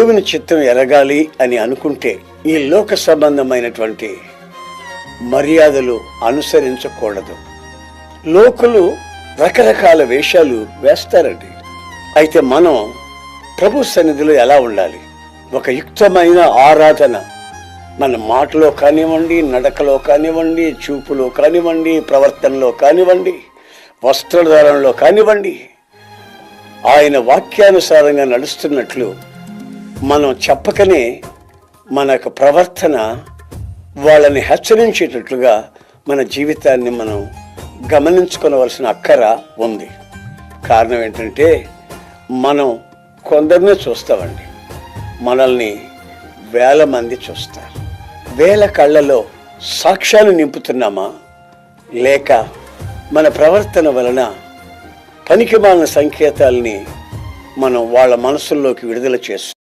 దేవుని చిత్తం ఎరగాలి అని అనుకుంటే ఈ లోక సంబంధమైనటువంటి మర్యాదలు అనుసరించకూడదు. లోకులు రకరకాల వేషాలు వేస్తారండి. అయితే మనం ప్రభు సన్నిధిలో ఎలా ఉండాలి? ఒక యుక్తమైన ఆరాధన మన మాటలో కానివ్వండి, నడకలో కానివ్వండి, చూపులో కానివ్వండి, ప్రవర్తనలో కానివ్వండి, వస్త్రధారణలో కానివ్వండి, ఆయన వాక్యానుసారంగా నడుస్తున్నట్లు మనం చెప్పకనే మన యొక్క ప్రవర్తన వాళ్ళని హెచ్చరించేటట్లుగా మన జీవితాన్ని మనం గమనించుకోవలసిన అక్కర ఉంది. కారణం ఏంటంటే మనం కొందరినే చూస్తామండి, మనల్ని వేల మంది చూస్తారు. వేల కళ్ళలో సాక్ష్యాలు నింపుతున్నామా, లేక మన ప్రవర్తన వలన పనికిమాలిన సంకేతాలని మనం వాళ్ళ మనసుల్లోకి విడుదల చేస్తాం?